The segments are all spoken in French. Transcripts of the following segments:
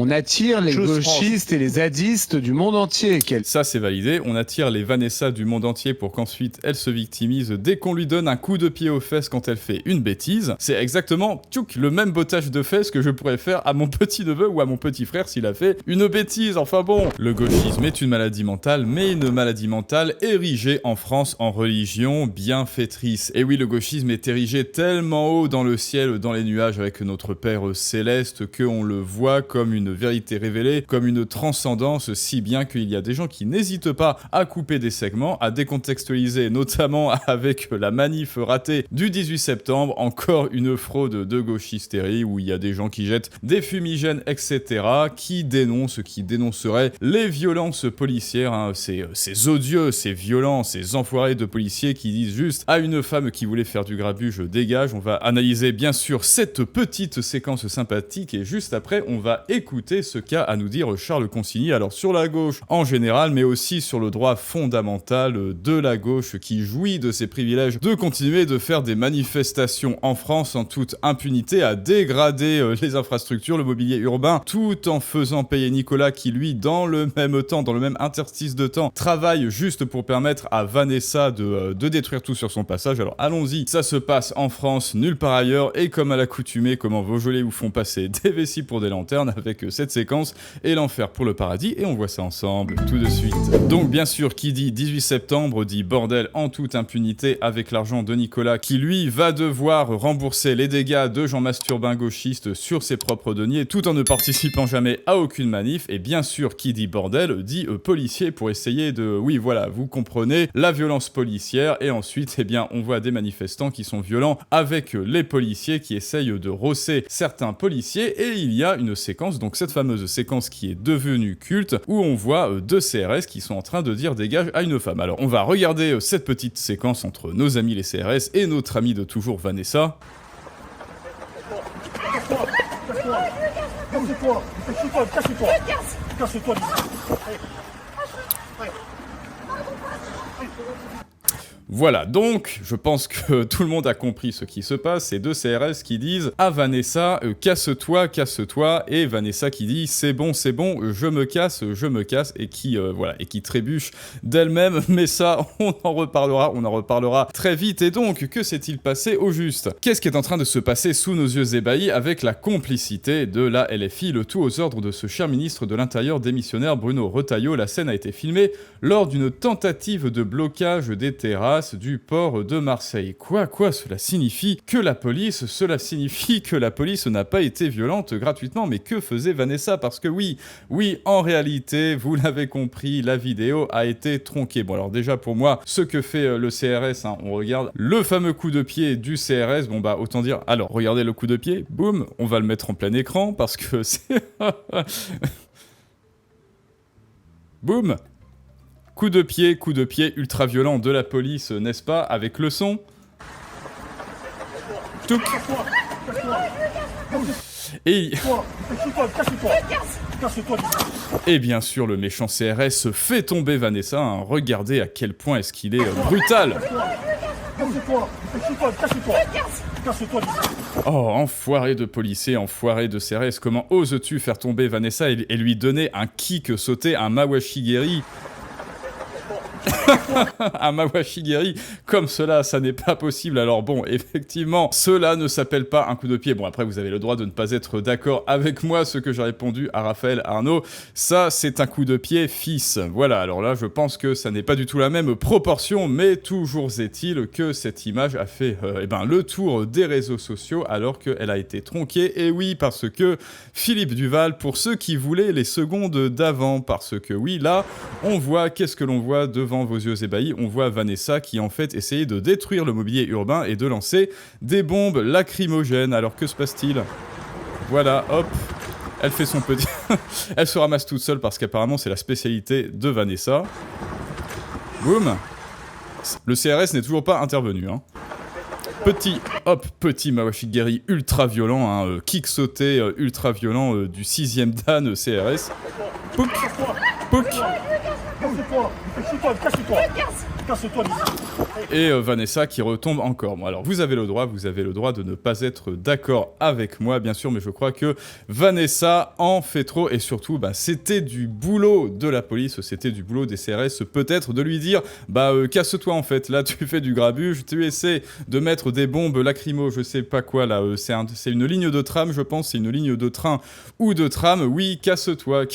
On attire les gauchistes et les zadistes du monde entier. Ça, c'est validé. On attire les Vanessa du monde entier pour qu'ensuite elle se victimise dès qu'on lui donne un coup de pied aux fesses quand elle fait une bêtise. C'est exactement le même bottage de fesses que je pourrais faire à mon petit-neveu ou à mon petit frère s'il a fait une bêtise. Enfin bon, le gauchisme est une maladie mentale, mais une maladie mentale érigée en France en religion bienfaitrice. Et oui, le gauchisme est érigé tellement haut dans le ciel, dans les nuages avec notre Père céleste, qu'on le voit comme une vérité révélée, comme une transcendance, si bien qu'il y a des gens qui n'hésitent pas à couper des segments, à décontextualiser, notamment avec la manif ratée du 18 septembre, encore une fraude de gauchisterie où il y a des gens qui jettent des fumigènes, etc., qui dénonceraient les violences policières, hein, ces odieux, ces violents, ces enfoirés de policiers qui disent juste à une femme qui voulait faire du grabuge, dégage. On va analyser bien sûr cette petite séquence sympathique et juste après, on va écouter ce qu'a à nous dire Charles Consigny, alors sur la gauche en général, mais aussi sur le droit fondamental de la gauche qui jouit de ses privilèges de continuer de faire des manifestations en France en toute impunité, à dégrader les infrastructures, le mobilier urbain, tout en faisant payer Nicolas qui lui, dans le même temps, dans le même interstice de temps, travaille juste pour permettre à Vanessa de détruire tout sur son passage. Alors allons-y, ça se passe en France, nulle part ailleurs, et comme à l'accoutumée, comment Beaujolais vous font passer des vessies pour des lanternes avec cette séquence et l'enfer pour le paradis, et on voit ça ensemble tout de suite. Donc bien sûr, qui dit 18 septembre dit bordel en toute impunité avec l'argent de Nicolas qui lui va devoir rembourser les dégâts de Jean Masturbin gauchiste sur ses propres deniers tout en ne participant jamais à aucune manif. Et bien sûr, qui dit bordel dit policier pour essayer de, oui voilà, vous comprenez, la violence policière. Et ensuite, eh bien, on voit des manifestants qui sont violents avec les policiers qui essayent de rosser certains policiers. Et il y a une séquence, donc cette fameuse séquence qui est devenue culte, où on voit deux CRS qui sont en train de dire dégage à une femme. Alors on va regarder cette petite séquence entre nos amis les CRS et notre amie de toujours Vanessa. Voilà, donc, je pense que tout le monde a compris ce qui se passe, c'est deux CRS qui disent à Vanessa « casse-toi, casse-toi », et Vanessa qui dit « c'est bon, je me casse », et qui, voilà, et qui trébuche d'elle-même, mais ça, on en reparlera très vite. Et donc, que s'est-il passé au juste? Qu'est-ce qui est en train de se passer sous nos yeux ébahis avec la complicité de la LFI, le tout aux ordres de ce cher ministre de l'Intérieur démissionnaire Bruno Retailleau? La scène a été filmée lors d'une tentative de blocage des terrasses du port de Marseille. Quoi, cela signifie que la police n'a pas été violente gratuitement, mais que faisait Vanessa? Parce que oui, en réalité, vous l'avez compris, la vidéo a été tronquée. Bon alors déjà pour moi, ce que fait le CRS, hein, on regarde le fameux coup de pied du CRS, bon bah autant dire, alors regardez le coup de pied, boum, on va le mettre en plein écran parce que c'est... Boum. Coup de pied ultra violent de la police, n'est-ce pas, avec le son. Touc. Et bien sûr, le méchant CRS fait tomber Vanessa, hein. Regardez à quel point est-ce qu'il est brutal. Oh, enfoiré de policier, enfoiré de CRS, comment oses-tu faire tomber Vanessa et lui donner un kick sauté, un Mawashigiri? Un Mawashigiri comme cela, ça n'est pas possible. Alors bon, effectivement, cela ne s'appelle pas un coup de pied. Bon, après, vous avez le droit de ne pas être d'accord avec moi, ce que j'ai répondu à Raphaël Arnaud. Ça, c'est un coup de pied fils. Voilà, alors là, je pense que ça n'est pas du tout la même proportion, mais toujours est-il que cette image a fait le tour des réseaux sociaux alors qu'elle a été tronquée. Et oui, parce que Philippe Duval, pour ceux qui voulaient les secondes d'avant, parce que oui, là, on voit, qu'est-ce que l'on voit devant vos yeux ébahis? On voit Vanessa qui en fait essayait de détruire le mobilier urbain et de lancer des bombes lacrymogènes. Alors que se passe-t-il? Voilà, hop, elle fait son petit... Elle se ramasse toute seule parce qu'apparemment c'est la spécialité de Vanessa. Boum. Le CRS n'est toujours pas intervenu, hein. Petit Mawashigiri ultra violent, hein, kick sauté ultra violent du 6ème Dan CRS. Pouc, pouc. casse-toi d'ici. Et Vanessa qui retombe encore. Bon, alors vous avez le droit de ne pas être d'accord avec moi, bien sûr, mais je crois que Vanessa en fait trop, et surtout, c'était du boulot de la police, c'était du boulot des CRS, peut-être de lui dire, casse-toi en fait, là tu fais du grabuge, tu essaies de mettre des bombes lacrymo, je sais pas quoi là, c'est une ligne de tram, je pense, c'est une ligne de train ou de tram, oui, casse-toi,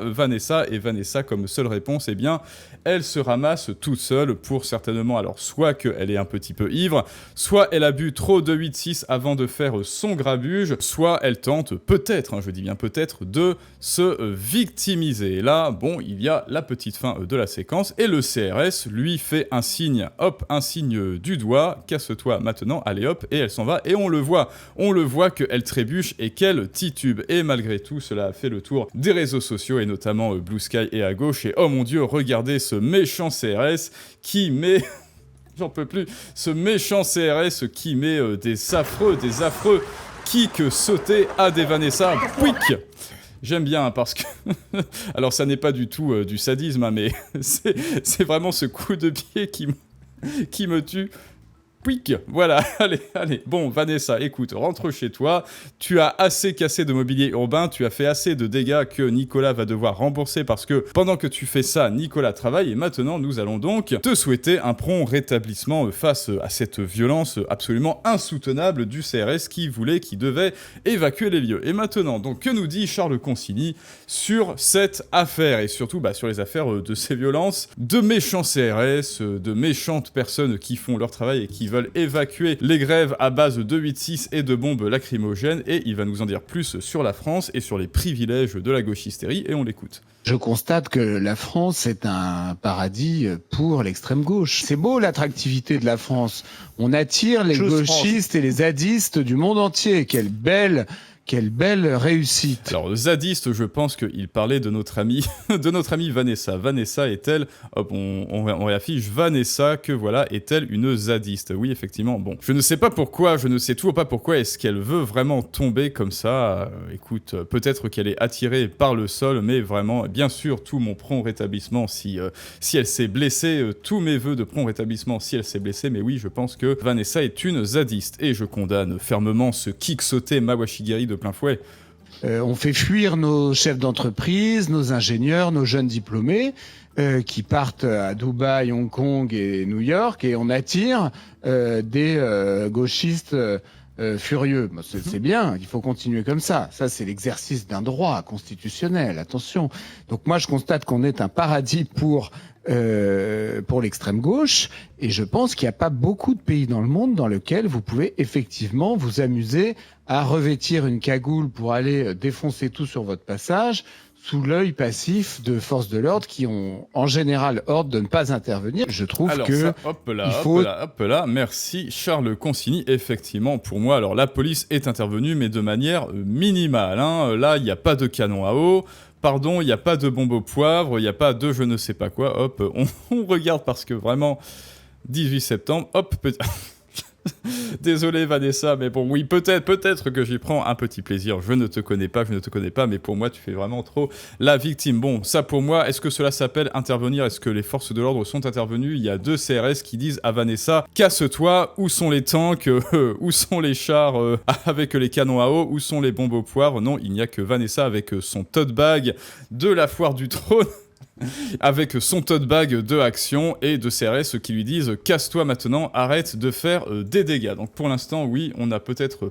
Vanessa, et Vanessa comme seule réponse, eh bien, elle se ramasse toute seule pour certainement, alors soit qu'elle est un petit peu ivre, soit elle a bu trop de 8-6 avant de faire son grabuge, soit elle tente peut-être, je dis bien peut-être, de se victimiser. Et là, bon, il y a la petite fin de la séquence, et le CRS lui fait un signe, hop, un signe du doigt, casse-toi maintenant, allez hop, et elle s'en va, et on le voit qu'elle trébuche et qu'elle titube, et malgré tout, cela a fait le tour des réseaux sociaux, et notamment Blue Sky et à gauche, et oh mon dieu, regardez ce méchant CRS qui met... J'en peux plus. Ce méchant CRS qui met des affreux kicks sautés à des Vanessa. Pouic. J'aime bien parce que... Alors ça n'est pas du tout du sadisme, mais c'est vraiment ce coup de pied qui me tue. Pouic, voilà, allez. Bon, Vanessa, écoute, rentre chez toi. Tu as assez cassé de mobilier urbain, tu as fait assez de dégâts que Nicolas va devoir rembourser parce que pendant que tu fais ça, Nicolas travaille. Et maintenant, nous allons donc te souhaiter un prompt rétablissement face à cette violence absolument insoutenable du CRS qui devait évacuer les lieux. Et maintenant, donc, que nous dit Charles Consigny sur cette affaire et surtout sur les affaires de ces violences, de méchants CRS, de méchantes personnes qui font leur travail et qui veulent évacuer les grèves à base de 8-6 et de bombes lacrymogènes, et il va nous en dire plus sur la France et sur les privilèges de la gauchisterie, et on l'écoute. Je constate que la France est un paradis pour l'extrême gauche. C'est beau l'attractivité de la France. On attire les gauchistes et les zadistes du monde entier. Quelle belle réussite. Alors, zadiste, je pense qu'il parlait de notre amie Vanessa. Vanessa est-elle, hop, on réaffiche Vanessa, que voilà, est-elle une zadiste? Oui, effectivement, bon. Je ne sais toujours pas pourquoi est-ce qu'elle veut vraiment tomber comme ça. Écoute, peut-être qu'elle est attirée par le sol, mais vraiment, bien sûr, tout mon prompt rétablissement si elle s'est blessée, tous mes vœux de prompt rétablissement si elle s'est blessée, mais oui, je pense que Vanessa est une zadiste. Et je condamne fermement ce kick sauté Mawashigiri de plein fouet. On fait fuir nos chefs d'entreprise, nos ingénieurs, nos jeunes diplômés qui partent à Dubaï, Hong Kong et New York, et on attire des gauchistes furieux. C'est bien, il faut continuer comme ça. Ça, c'est l'exercice d'un droit constitutionnel, attention. Donc moi, je constate qu'on est un paradis pour l'extrême gauche, et je pense qu'il n'y a pas beaucoup de pays dans le monde dans lequel vous pouvez effectivement vous amuser à revêtir une cagoule pour aller défoncer tout sur votre passage, sous l'œil passif de forces de l'ordre qui ont en général ordre de ne pas intervenir. Je trouve hop là, merci Charles Consigny. Effectivement, pour moi, alors la police est intervenue, mais de manière minimale. Là, il n'y a pas de canon à eau. Pardon, il n'y a pas de bombe au poivre, il n'y a pas de je ne sais pas quoi. Hop, on regarde parce que vraiment, 18 septembre, hop, Désolé Vanessa, mais bon, oui, peut-être que j'y prends un petit plaisir. Je ne te connais pas, mais pour moi, tu fais vraiment trop la victime. Bon, ça pour moi, est-ce que cela s'appelle intervenir? Est-ce que les forces de l'ordre sont intervenues? Il y a 2 CRS qui disent à Vanessa, casse-toi, où sont les tanks, où sont les chars avec les canons à eau, où sont les bombes au poivre? Non, il n'y a que Vanessa avec son tote bag de la foire du trône. Avec son tote bag de Action et de CRS qui lui disent « Casse-toi maintenant, arrête de faire des dégâts ». Donc pour l'instant, oui, on a peut-être,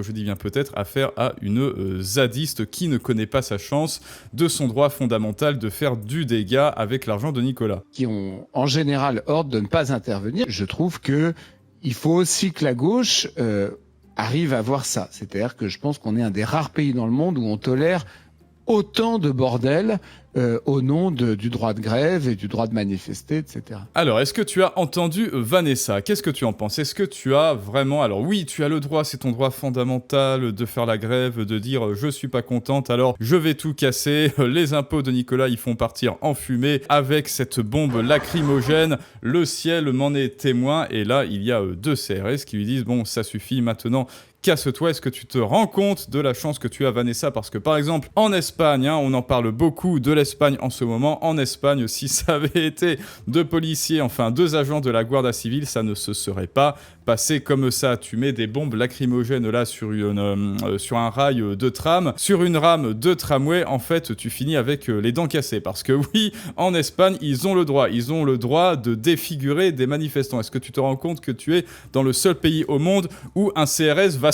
je dis bien peut-être, affaire à une zadiste qui ne connaît pas sa chance de son droit fondamental de faire du dégât avec l'argent de Nicolas. Qui ont en général ordre de ne pas intervenir. Je trouve que il faut aussi que la gauche arrive à voir ça. C'est-à-dire que je pense qu'on est un des rares pays dans le monde où on tolère autant de bordel au nom du droit de grève et du droit de manifester, etc. Alors, est-ce que tu as entendu Vanessa? Qu'est-ce que tu en penses? Est-ce que tu as vraiment... Alors oui, tu as le droit, c'est ton droit fondamental de faire la grève, de dire « je suis pas contente, alors je vais tout casser ». Les impôts de Nicolas, ils font partir en fumée avec cette bombe lacrymogène. Le ciel m'en est témoin. Et là, il y a 2 CRS qui lui disent « bon, ça suffit maintenant ». casse-toi. Est-ce que tu te rends compte de la chance que tu as, Vanessa? Parce que par exemple, en Espagne, on en parle beaucoup de l'Espagne en ce moment. En Espagne, si ça avait été deux policiers, enfin 2 agents de la Guardia Civile, ça ne se serait pas passé comme ça. Tu mets des bombes lacrymogènes là sur un rail de tram, sur une rame de tramway, en fait, tu finis avec les dents cassées. Parce que oui, en Espagne, ils ont le droit de défigurer des manifestants. Est-ce que tu te rends compte que tu es dans le seul pays au monde où un CRS va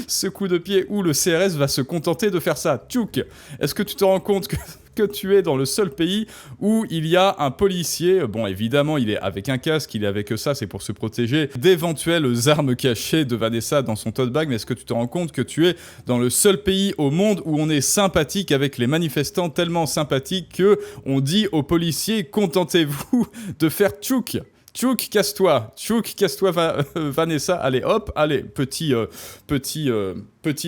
ce coup de pied, où le CRS va se contenter de faire ça? Tchouk! Est-ce que tu te rends compte que tu es dans le seul pays où il y a un policier, bon évidemment il est avec un casque, il est avec ça, c'est pour se protéger d'éventuelles armes cachées de Vanessa dans son tote bag, mais est-ce que tu te rends compte que tu es dans le seul pays au monde où on est sympathique avec les manifestants, tellement sympathique que on dit aux policiers contentez-vous de faire tchouk. Tchouk, casse-toi, Vanessa, allez hop, allez, petit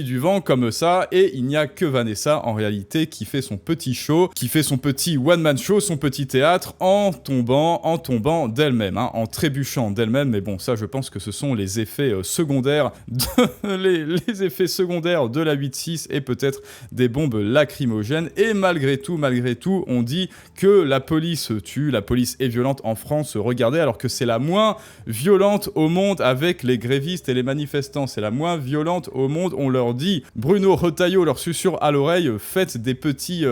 du vent comme ça, et il n'y a que Vanessa en réalité qui fait son petit show, qui fait son petit one-man show, son petit théâtre en tombant d'elle-même, en trébuchant d'elle-même, mais bon, ça je pense que ce sont les effets secondaires, les effets secondaires de la 8-6 et peut-être des bombes lacrymogènes, et malgré tout, on dit que la police tue, la police est violente en France, regardez, alors que c'est la moins violente au monde avec les grévistes et les manifestants, c'est la moins violente au monde. On leur dit, Bruno Retailleau leur susurre à l'oreille, faites des petits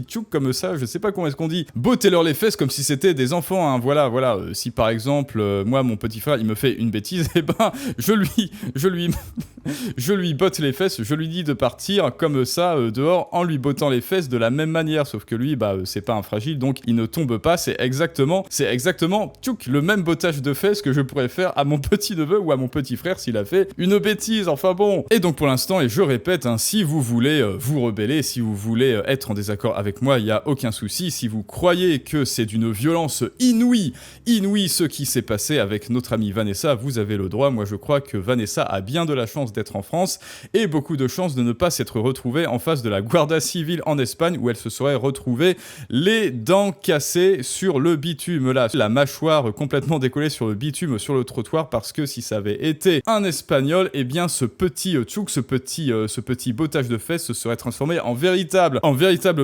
tchouks comme ça, je sais pas comment est-ce qu'on dit, bottez-leur les fesses comme si c'était des enfants, voilà, si par exemple, moi, mon petit frère, il me fait une bêtise, et ben, je lui botte les fesses, je lui dis de partir comme ça, dehors, en lui bottant les fesses de la même manière, sauf que lui, c'est pas un fragile, donc il ne tombe pas, c'est exactement, tchouk, le même bottage de fesses que je pourrais faire à mon petit-neveu ou à mon petit frère s'il a fait une bêtise, enfin bon. Et donc pour l'instant, et je répète, si vous voulez vous rebeller, si vous voulez être en désaccord avec moi, il n'y a aucun souci. Si vous croyez que c'est d'une violence inouïe ce qui s'est passé avec notre amie Vanessa, vous avez le droit. Moi je crois que Vanessa a bien de la chance d'être en France et beaucoup de chance de ne pas s'être retrouvée en face de la Guardia Civile en Espagne où elle se serait retrouvée les dents cassées sur le bitume, là, la mâchoire complètement décollée sur le bitume, sur le trottoir, parce que si ça avait été un Espagnol, eh bien ce petit tchouk, ce petit bottage de fesses se serait transformé en véritable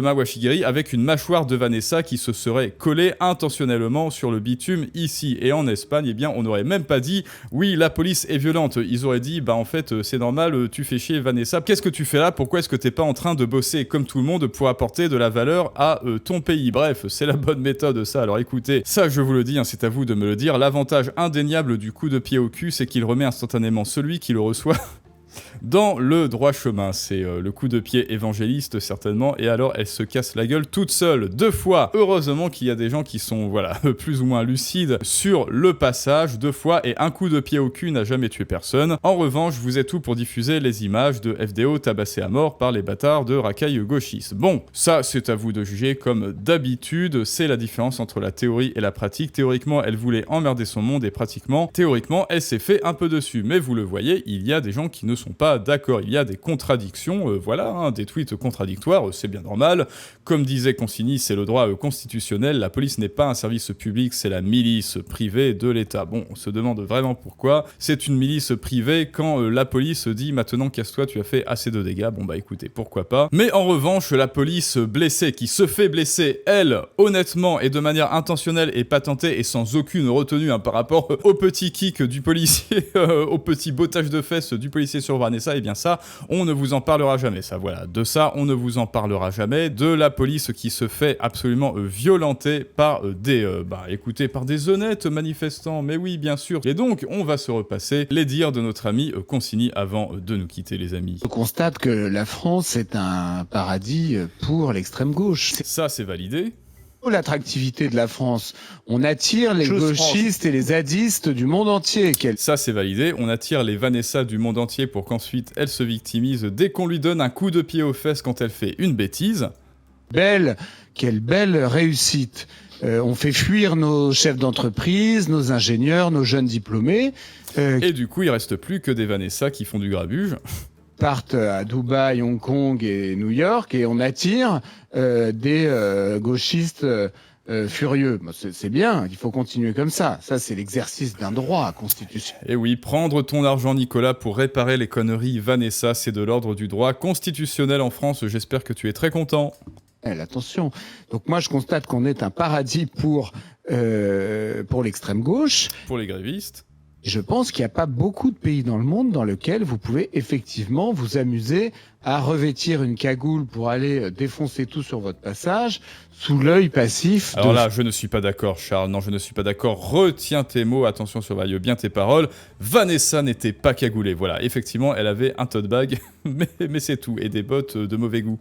mawashigiri avec une mâchoire de Vanessa qui se serait collée intentionnellement sur le bitume ici. Et en Espagne, eh bien on n'aurait même pas dit oui, la police est violente, ils auraient dit en fait c'est normal, tu fais chier Vanessa, qu'est-ce que tu fais là, pourquoi est-ce que t'es pas en train de bosser comme tout le monde pour apporter de la valeur à ton pays? Bref, c'est la bonne méthode ça. Alors écoutez, ça je vous le dis, c'est à vous de me le dire, l'avantage indéniable du coup de pied au cul, c'est qu'il remet instantanément celui qui le reçoit dans le droit chemin. C'est le coup de pied évangéliste certainement, et alors elle se casse la gueule toute seule 2 fois. Heureusement qu'il y a des gens qui sont plus ou moins lucides sur le passage, 2 fois, et un coup de pied au cul n'a jamais tué personne. En revanche, vous êtes tout pour diffuser les images de FDO tabassés à mort par les bâtards de racailles gauchistes. Bon, ça c'est à vous de juger comme d'habitude, c'est la différence entre la théorie et la pratique. Théoriquement, elle voulait emmerder son monde, et pratiquement, théoriquement, elle s'est fait un peu dessus. Mais vous le voyez, il y a des gens qui ne sont pas d'accord, il y a des contradictions, des tweets contradictoires, c'est bien normal. Comme disait Consigny, c'est le droit constitutionnel, la police n'est pas un service public, c'est la milice privée de l'État. Bon, on se demande vraiment pourquoi c'est une milice privée quand la police dit maintenant casse-toi, tu as fait assez de dégâts. Bon bah écoutez, pourquoi pas. Mais en revanche, la police blessée qui se fait blesser, elle, honnêtement et de manière intentionnelle et patentée et sans aucune retenue par rapport au petit kick du policier, au petit bottage de fesses du policier sur Vanessa, et bien ça, on ne vous en parlera jamais, ça, voilà. De ça, on ne vous en parlera jamais. De la police qui se fait absolument violenter par par des honnêtes manifestants, mais oui, bien sûr. Et donc, on va se repasser les dires de notre ami Consigny avant de nous quitter, les amis. On constate que la France est un paradis pour l'extrême gauche. Ça, c'est validé. L'attractivité de la France. On attire les gauchistes et les zadistes du monde entier. Ça, c'est validé. On attire les Vanessa du monde entier pour qu'ensuite elle se victimise dès qu'on lui donne un coup de pied aux fesses quand elle fait une bêtise. Quelle belle réussite. On fait fuir nos chefs d'entreprise, nos ingénieurs, nos jeunes diplômés. Et du coup, il reste plus que des Vanessa qui font du grabuge. Partent à Dubaï, Hong Kong et New York, et on attire des gauchistes furieux. Bah, c'est bien, il faut continuer comme ça. Ça, c'est l'exercice d'un droit constitutionnel. Et oui, prendre ton argent, Nicolas, pour réparer les conneries Vanessa, c'est de l'ordre du droit constitutionnel en France. J'espère que tu es très content. Attention. Donc moi, je constate qu'on est un paradis pour l'extrême gauche. Pour les grévistes. Je pense qu'il n'y a pas beaucoup de pays dans le monde dans lesquels vous pouvez effectivement vous amuser à revêtir une cagoule pour aller défoncer tout sur votre passage sous l'œil passif. Alors là, je ne suis pas d'accord, Charles. Non, je ne suis pas d'accord. Retiens tes mots. Attention, surveille bien tes paroles. Vanessa n'était pas cagoulée. Voilà, effectivement, elle avait un tote bag, mais c'est tout. Et des bottes de mauvais goût.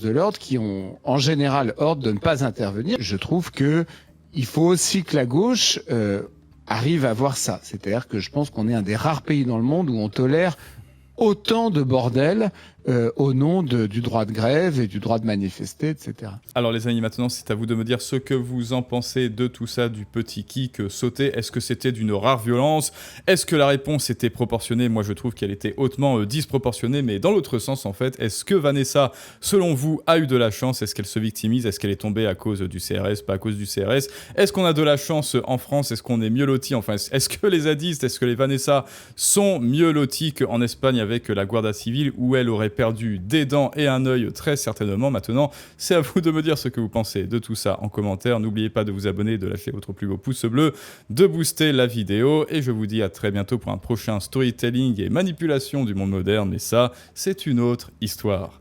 De l'ordre qui ont en général ordre de ne pas intervenir. Je trouve que il faut aussi que la gauche arrive à voir ça. C'est-à-dire que je pense qu'on est un des rares pays dans le monde où on tolère autant de bordel au nom du droit de grève et du droit de manifester, etc. Alors les amis, maintenant c'est à vous de me dire ce que vous en pensez de tout ça, du petit kick sauté. Est-ce que c'était d'une rare violence? Est-ce que la réponse était proportionnée? Moi je trouve qu'elle était hautement disproportionnée, mais dans l'autre sens en fait. Est-ce que Vanessa, selon vous, a eu de la chance? Est-ce qu'elle se victimise? Est-ce qu'elle est tombée à cause du CRS, pas à cause du CRS? Est-ce qu'on a de la chance en France? Est-ce qu'on est mieux lotis? Enfin, est-ce que les zadistes, est-ce que les Vanessa sont mieux lotis qu'en Espagne avec la Guardia Civile, où elle aurait perdu des dents et un œil très certainement? Maintenant, c'est à vous de me dire ce que vous pensez de tout ça en commentaire. N'oubliez pas de vous abonner, de lâcher votre plus beau pouce bleu, de booster la vidéo, et je vous dis à très bientôt pour un prochain storytelling et manipulation du monde moderne, mais ça, c'est une autre histoire.